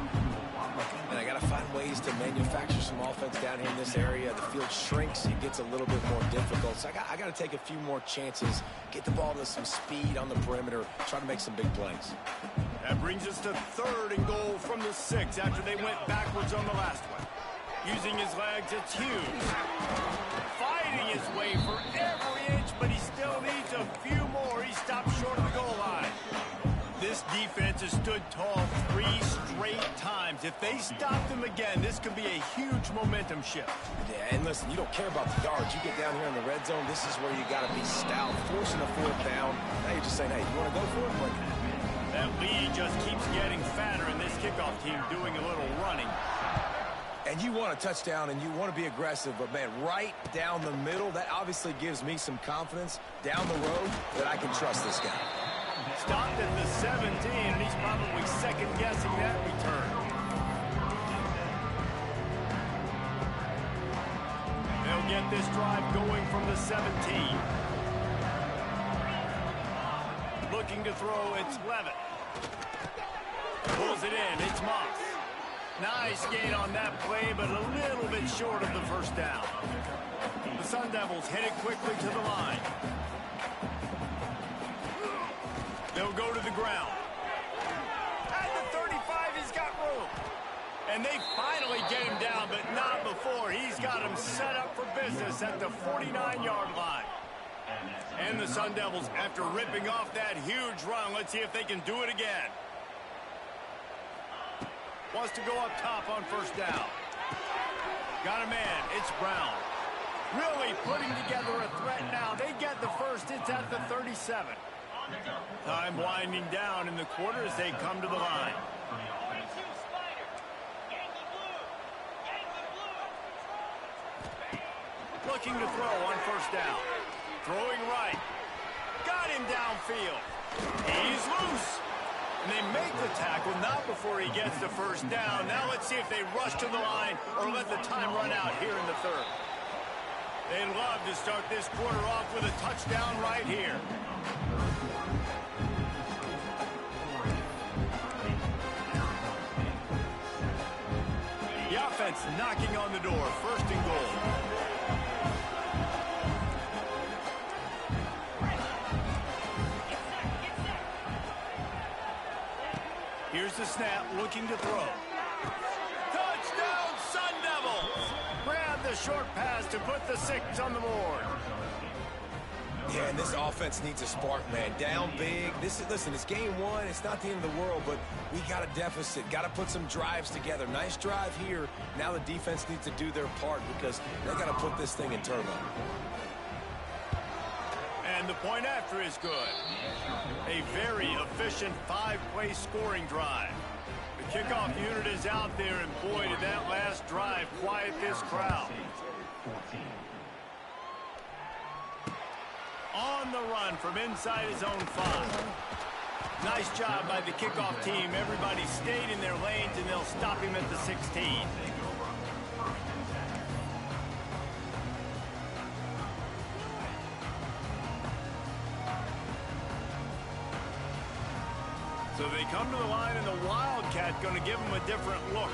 [SPEAKER 4] And I got to find ways to manufacture some offense down here in this area. The field shrinks. It gets a little bit more difficult. So I got to take a few more chances, get the ball to some speed on the perimeter, try to make some big plays.
[SPEAKER 2] That brings us to third and goal from the 6 after they went backwards on the last one. Using his legs, it's Hughes. Fighting his way for every inch, but he still needs a few more. He stopped short of the goal line. This defense has stood tall 3 straight times. If they stop them again, this could be a huge momentum shift.
[SPEAKER 4] Yeah, and listen, you don't care about the yards. You get down here in the red zone, this is where you got to be stout, forcing a 4th down. Now you're just saying, hey, you want to go for it? Bring it.
[SPEAKER 2] That lead just keeps getting fatter, and this kickoff team doing a little running.
[SPEAKER 4] And you want a touchdown, and you want to be aggressive, but, man, right down the middle, that obviously gives me some confidence down the road that I can trust this guy.
[SPEAKER 2] Stopped at the 17, and he's probably second-guessing that return. They'll get this drive going from the 17. Looking to throw, it's Levitt. Pulls it in, it's Moss. Nice gain on that play, but a little bit short of the first down. The Sun Devils headed quickly to the line. They'll go to the ground. At the 35, he's got room. And they finally get him down, but not before. He's got him set up for business at the 49-yard line. And the Sun Devils, after ripping off that huge run, let's see if they can do it again. Wants to go up top on first down. Got a man. It's Brown. Really putting together a threat now. They get the first. It's at the 37. Time winding down in the quarter as they come to the line. Looking to throw on first down. Throwing right. Got him downfield. He's loose. And they make the tackle, not before he gets the first down. Now let's see if they rush to the line or let the time run out here in the third. They love to start this quarter off with a touchdown right here. The offense knocking on the door. First and goal. Here's the snap, looking to throw. Touchdown, Sun Devils! Grab the short pass to put the 6 on the board.
[SPEAKER 4] Yeah, and this offense needs a spark, man. Down big. Listen, it's game 1. It's not the end of the world, but we got a deficit. Got to put some drives together. Nice drive here. Now the defense needs to do their part because they got to put this thing in turbo.
[SPEAKER 2] And the point after is good. A very efficient 5-play scoring drive. The kickoff unit is out there, and boy, did that last drive quiet this crowd. On the run from inside his own 5. Nice job by the kickoff team. Everybody stayed in their lanes, and they'll stop him at the 16. So they come to the line, and the Wildcat going to give them a different look.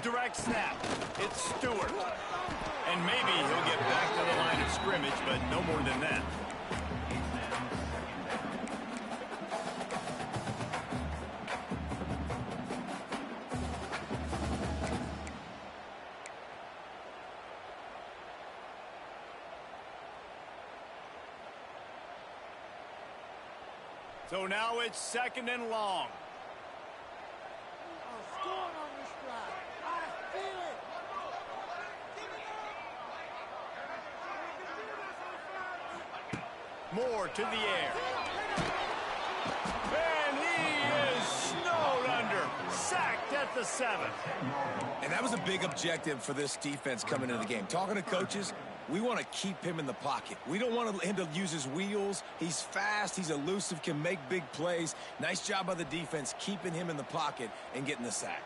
[SPEAKER 2] Direct snap. It's Stewart. And maybe he'll get back to the line of scrimmage, but no more than that. So now it's 2nd and long. Moore to the air. And he is snowed under. Sacked at the 7th.
[SPEAKER 4] And that was a big objective for this defense coming into the game. Talking to coaches, we want to keep him in the pocket. We don't want him to use his wheels. He's fast. He's elusive, can make big plays. Nice job by the defense keeping him in the pocket and getting the sack.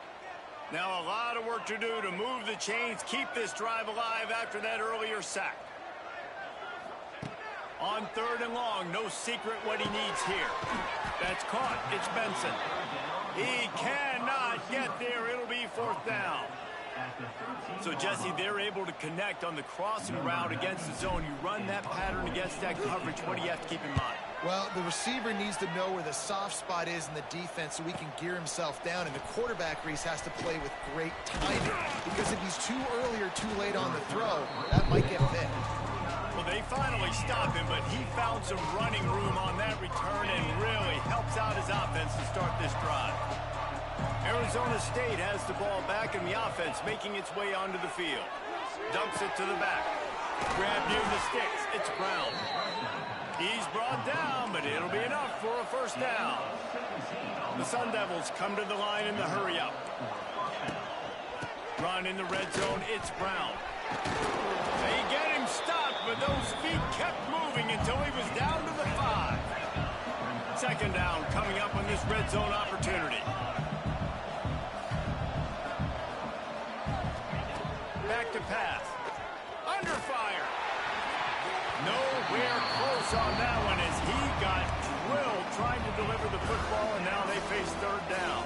[SPEAKER 2] Now a lot of work to do to move the chains, keep this drive alive after that earlier sack. On 3rd and long, no secret what he needs here. That's caught. It's Benson. He cannot get there. It'll be 4th down. So, Jesse, they're able to connect on the crossing route against the zone. You run that pattern against that coverage. What do you have to keep in mind?
[SPEAKER 3] Well, the receiver needs to know where the soft spot is in the defense so he can gear himself down. And the quarterback, Reese, has to play with great timing. Because if he's too early or too late on the throw, that might get picked.
[SPEAKER 2] Well, they finally stop him, but he found some running room on that return and really helps out his offense to start this drive. Arizona State has the ball back in the offense, making its way onto the field. Dumps it to the back. Grab near the sticks. It's Brown. He's brought down, but it'll be enough for a 1st down. The Sun Devils come to the line in the hurry-up. Run in the red zone. It's Brown. They get him stopped, but those feet kept moving until he was down to the 5. 2nd down coming up on this red zone opportunity. Back to pass. Under fire. Nowhere close on that one as he got drilled trying to deliver the football, and now they face 3rd down.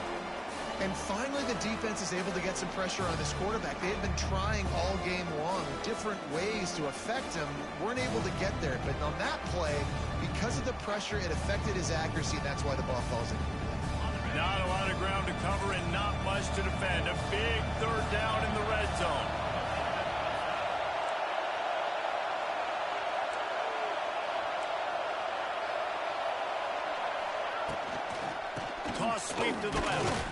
[SPEAKER 3] And finally, the defense is able to get some pressure on this quarterback. They had been trying all game long different ways to affect him. Weren't able to get there. But on that play, because of the pressure, it affected his accuracy, and that's why the ball falls in.
[SPEAKER 2] Not a lot of ground to cover and not much to defend. A big 3rd down in the red zone. Toss sweep to the left.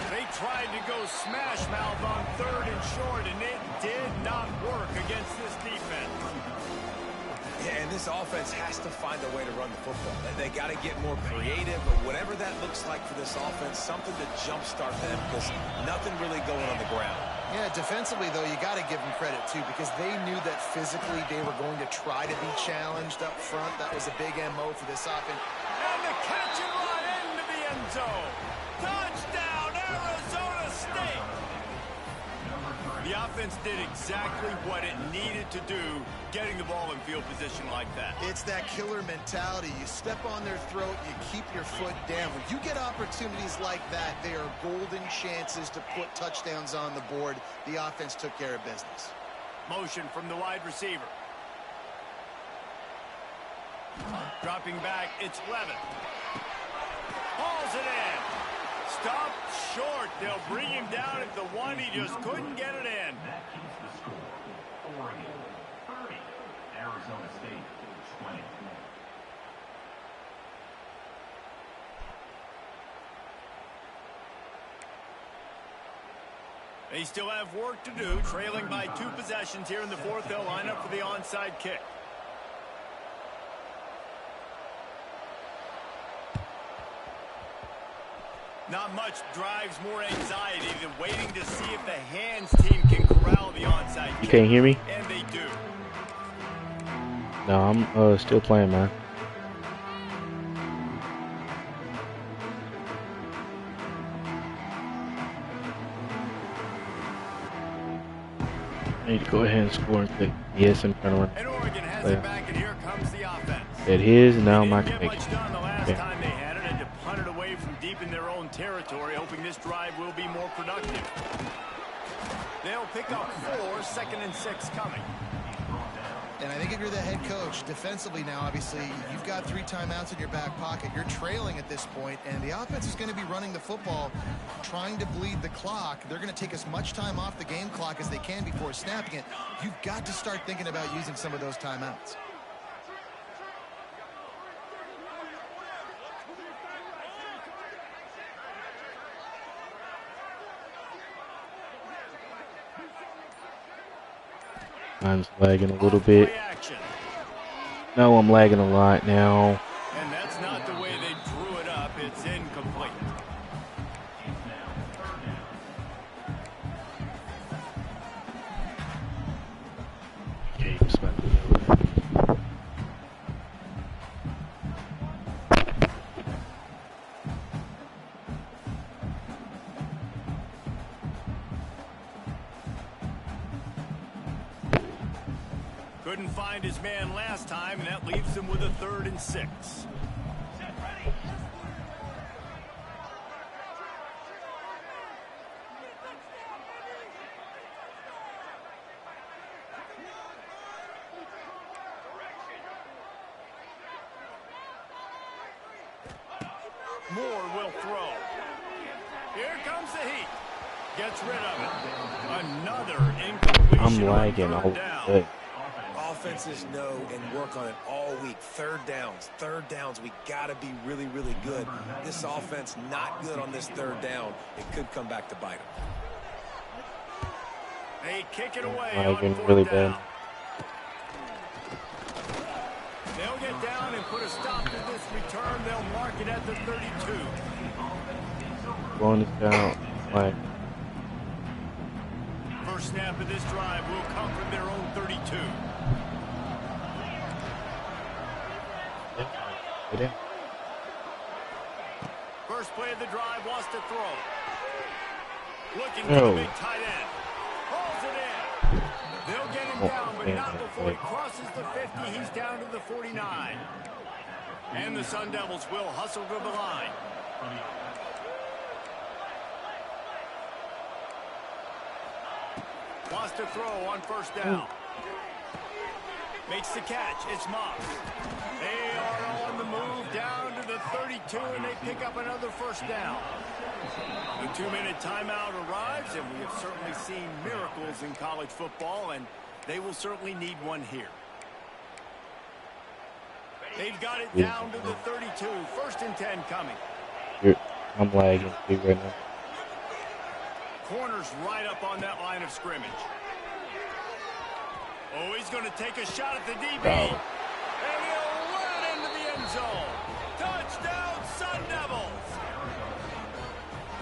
[SPEAKER 2] They tried to go smash mouth on 3rd and short, and it did not work against this defense.
[SPEAKER 4] Yeah, and this offense has to find a way to run the football. They got to get more creative, but whatever that looks like for this offense, something to jumpstart them because nothing really going on the ground.
[SPEAKER 3] Yeah, defensively, though, you got to give them credit, too, because they knew that physically they were going to try to be challenged up front. That was a big MO for this offense.
[SPEAKER 2] And the catch and run into the end zone. Touchdown, Arizona State. The offense did exactly what it needed to do, getting the ball in field position like that.
[SPEAKER 3] It's that killer mentality. You step on their throat, you keep your foot down. When you get opportunities like that, they are golden chances to put touchdowns on the board. The offense took care of business.
[SPEAKER 2] Motion from the wide receiver. Dropping back, it's Levin. Hauls it in. Stopped short. They'll bring him down at the 1. He just couldn't get it in.
[SPEAKER 7] That keeps the score. Oregon 30, Arizona State 20.
[SPEAKER 2] They still have work to do, trailing by 2 possessions here in the fourth. They'll line up for the onside kick. Not much drives more anxiety than waiting to see if the hands team can corral the onside kick.
[SPEAKER 1] You can't hear me?
[SPEAKER 2] And they do.
[SPEAKER 1] No, I'm still playing, man. I need to go ahead and score and click yes in front of
[SPEAKER 2] And Oregon has it back, and here comes the offense.
[SPEAKER 1] It is now my
[SPEAKER 2] They didn't get
[SPEAKER 1] connection.
[SPEAKER 2] much done the last time they had it, and to punt it away from deep in their own territory, hoping this drive will be more productive. They'll pick up 4, 2nd and 6 coming.
[SPEAKER 3] And I think if you're the head coach, defensively now, obviously, you've got 3 timeouts in your back pocket. You're trailing at this point, and the offense is going to be running the football, trying to bleed the clock. They're going to take as much time off the game clock as they can before snapping it. You've got to start thinking about using some of those timeouts.
[SPEAKER 1] Mine's lagging a little bit. No, I'm lagging a lot now.
[SPEAKER 2] And that's not the way they drew it up. It's incomplete.
[SPEAKER 1] Okay, I'm about to go.
[SPEAKER 2] Couldn't find his man last time, and that leaves him with a 3rd and 6. Moore will throw. Here comes the heat. Gets rid of it. Another incompletion.
[SPEAKER 1] I'm lagging all day.
[SPEAKER 4] Offenses know and work on it all week. Third downs. We got to be really, really good. This offense not good on this 3rd down. It could come back to bite them.
[SPEAKER 2] They kick it away.
[SPEAKER 1] Lagging
[SPEAKER 2] on 4th
[SPEAKER 1] really
[SPEAKER 2] down.
[SPEAKER 1] bad.
[SPEAKER 2] They'll get down and put a stop to this return. They'll mark it at the 32.
[SPEAKER 1] Blowing this down. Like,
[SPEAKER 2] First snap of this drive will come from their own 32.
[SPEAKER 1] get in.
[SPEAKER 2] First play of the drive, wants to throw. Looking for
[SPEAKER 1] No.
[SPEAKER 2] the big tight end. Hauls it in. They'll get him down, but not before he crosses the 50. He's down to the 49. And the Sun Devils will hustle to the line. Wants to throw on 1st down. Makes the catch. It's Moss. They are on the move down to the 32, and they pick up another 1st down. The 2-minute timeout arrives, and we have certainly seen miracles in college football, and they will certainly need one here. They've got it down to the 32. 1st and 10 coming.
[SPEAKER 1] I'm lagging too right now.
[SPEAKER 2] Corners right up on that line of scrimmage. Oh, he's going to take a shot at the DB.
[SPEAKER 1] Oh.
[SPEAKER 2] And he'll run it into the end zone. Touchdown, Sun Devils.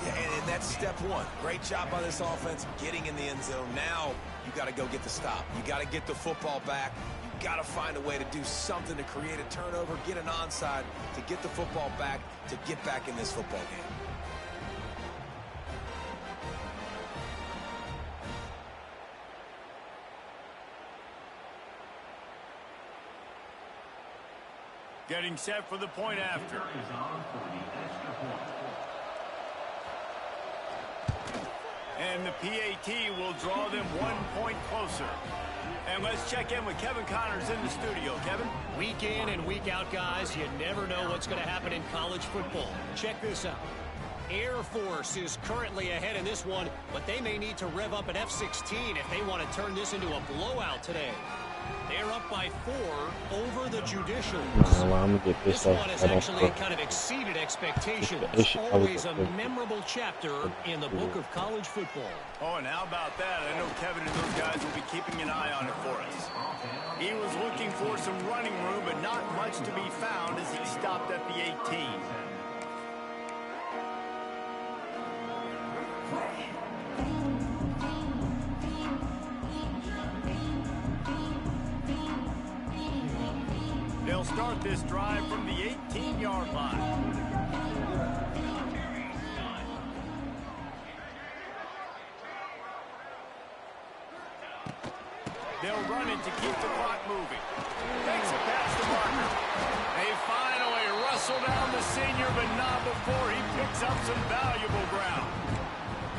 [SPEAKER 4] Yeah, and that's step 1. Great job by this offense getting in the end zone. Now you got to go get the stop. You got to get the football back. You got to find a way to do something to create a turnover, get an onside, to get the football back, to get back in this football game.
[SPEAKER 2] Getting set for the point after. And the PAT will draw them 1 point closer. And let's check in with Kevin Connors in the studio. Kevin?
[SPEAKER 5] Week in and week out, guys, you never know what's going to happen in college football. Check this out. Air Force is currently ahead in this one, but they may need to rev up an F-16 if they want to turn this into a blowout today. They're up by 4 over the Judicials.
[SPEAKER 1] Nah, well, I'm gonna get
[SPEAKER 5] This
[SPEAKER 1] pissed off
[SPEAKER 5] one has
[SPEAKER 1] if I don't
[SPEAKER 5] actually
[SPEAKER 1] score.
[SPEAKER 5] kind of exceeded expectations.
[SPEAKER 1] I was
[SPEAKER 5] Always a
[SPEAKER 1] a-
[SPEAKER 5] memorable chapter in the book of college football.
[SPEAKER 2] Oh, and how about that? I know Kevin and those guys will be keeping an eye on it for us. He was looking for some running room, but not much to be found as he stopped at the 18. They'll start this drive from the 18-yard line. They'll run it to keep the clock moving. Takes it past the marker. They finally wrestle down the senior, but not before he picks up some valuable ground.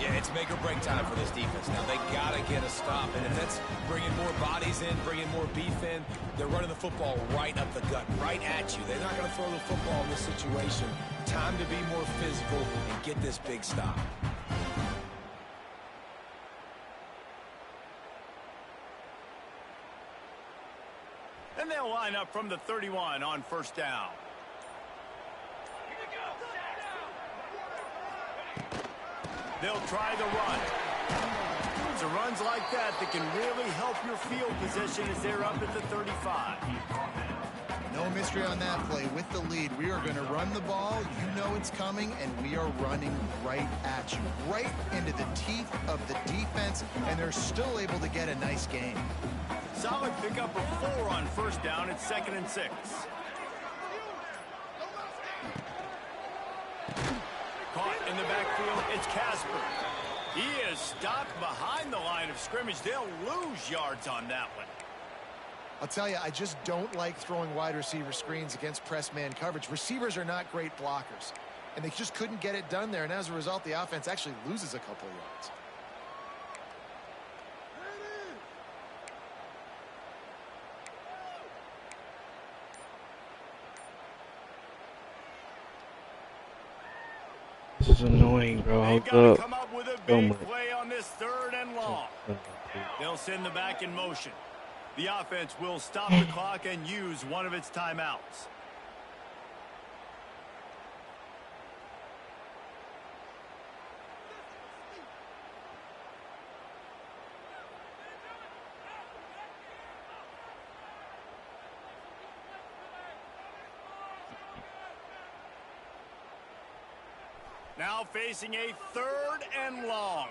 [SPEAKER 4] Yeah, it's make or break time for this defense. Now, they got to get a stop. And if that's bringing more bodies in, bringing more beef in, they're running the football right up the gut, right at you. They're not going to throw the football in this situation. Time to be more physical and get this big stop.
[SPEAKER 2] And they'll line up from the 31 on first down. They'll try the run. It's runs like that that can really help your field position as they're up at the 35.
[SPEAKER 3] No mystery on that play. With the lead, we are going to run the ball. You know it's coming, and we are running right at you, right into the teeth of the defense, and they're still able to get a nice gain.
[SPEAKER 2] Solid pickup of 4 on first down at 2nd and 6. Caught in the backfield, it's Casper. He is stopped behind the line of scrimmage. They'll lose yards on that one.
[SPEAKER 3] I'll tell you, I just don't like throwing wide receiver screens against press man coverage. Receivers are not great blockers, and they just couldn't get it done there, and as a result, the offense actually loses a couple of yards.
[SPEAKER 1] This is annoying, bro.
[SPEAKER 2] They've
[SPEAKER 1] Hold
[SPEAKER 2] got to
[SPEAKER 1] up.
[SPEAKER 2] come up with a
[SPEAKER 1] So
[SPEAKER 2] big
[SPEAKER 1] much.
[SPEAKER 2] play on this 3rd and long. They'll send the back in motion. The offense will stop the clock and use one of its timeouts. Now facing a 3rd and long.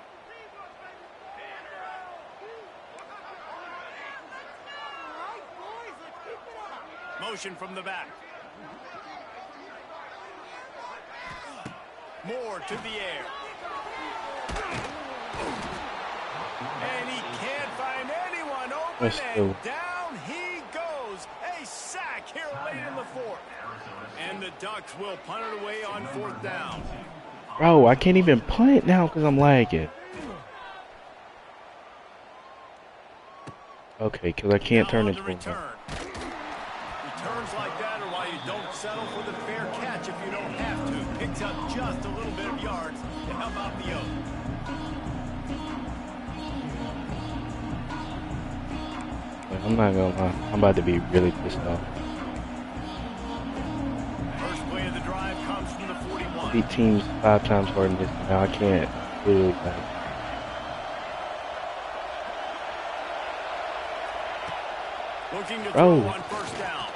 [SPEAKER 2] Motion from the back. Moore to the air. And he can't find anyone open, and down he goes. A sack here late in the 4th. And the Ducks will punt it away on 4th down.
[SPEAKER 1] Bro, I can't even punt now because I'm lagging. Okay, because I can't turn into a
[SPEAKER 2] return. Returns like that are why you don't settle for the fair catch if you don't have to. Picks up just a little bit of yards to help out the Oaks.
[SPEAKER 1] I'm not gonna lie. I'm about to be really pissed off.
[SPEAKER 2] First play of the drive comes from the 41.
[SPEAKER 1] Beat teams 5 times harder than this. Now I can't. Really bad.
[SPEAKER 2] Looking to
[SPEAKER 1] Bro.
[SPEAKER 2] throw on first down.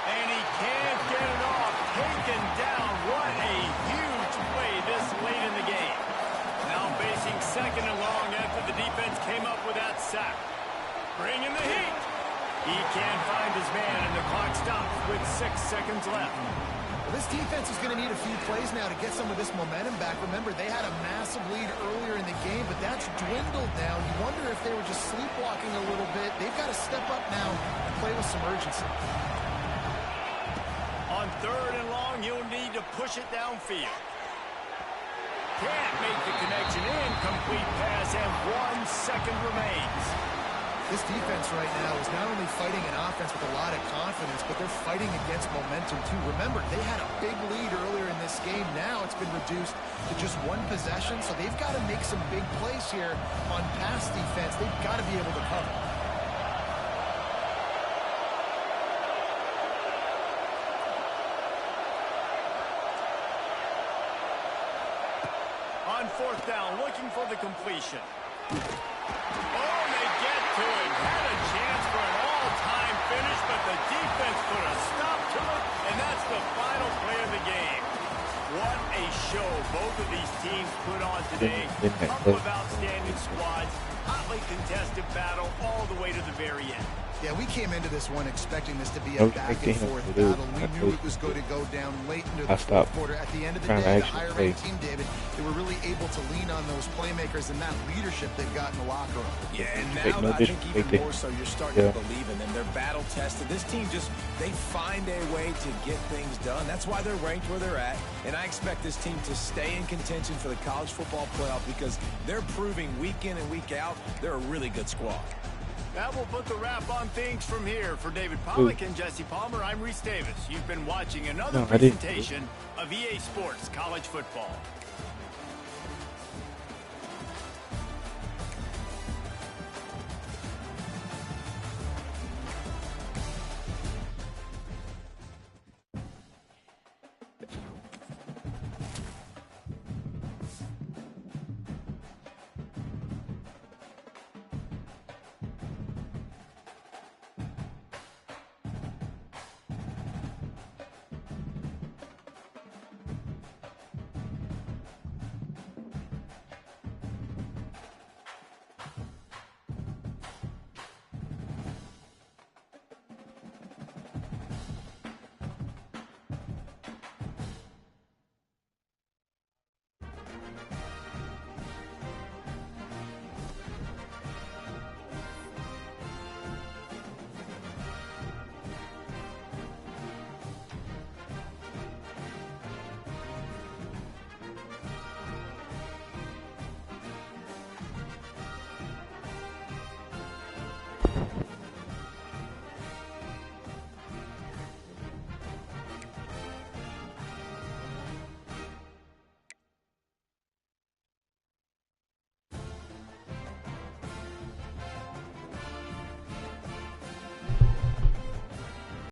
[SPEAKER 2] And he can't get it off. Taken down. What a huge play this late in the game. Now facing 2nd and long after the defense came up with that sack. Bringing the heat. He can't find his man, and the clock stops with 6 seconds left.
[SPEAKER 3] Well, this defense is going to need a few plays now to get some of this momentum back. Remember, they had a massive lead earlier in the game, but that's dwindled now. You wonder if they were just sleepwalking a little bit. They've got to step up now and play with some urgency.
[SPEAKER 2] On 3rd and long, you'll need to push it downfield. Can't make the connection. Incomplete pass, and 1 second remains.
[SPEAKER 3] This defense right now is not only fighting an offense with a lot of confidence, but they're fighting against momentum too. Remember, they had a big lead earlier in this game. Now it's been reduced to just 1 possession, so they've got to make some big plays here on pass defense. They've got to be able to cover.
[SPEAKER 2] on fourth down, looking for the completion. Oh, they get to him. Had a chance for an all-time finish, but the defense put a stop to it, and that's the final play of the game. What a show both of these teams put on today. Couple of outstanding squads, hotly contested battle all the way to the very end.
[SPEAKER 3] Yeah, we came into this one expecting this to be a back-and-forth battle. We knew it was going to go down late into the fourth quarter. At the end of the day, the higher-ranked team, David, they were really able to lean on those playmakers and that leadership they've got in the locker room.
[SPEAKER 4] Yeah, and now I think even more so you're starting to believe in them. They're battle-tested. This team they find a way to get things done. That's why they're ranked where they're at. And I expect this team to stay in contention for the college football playoff because they're proving week in and week out they're a really good squad.
[SPEAKER 2] That will put the wrap on things from here. For David Pollack and Jesse Palmer, I'm Reese Davis. You've been watching another presentation of EA Sports College Football.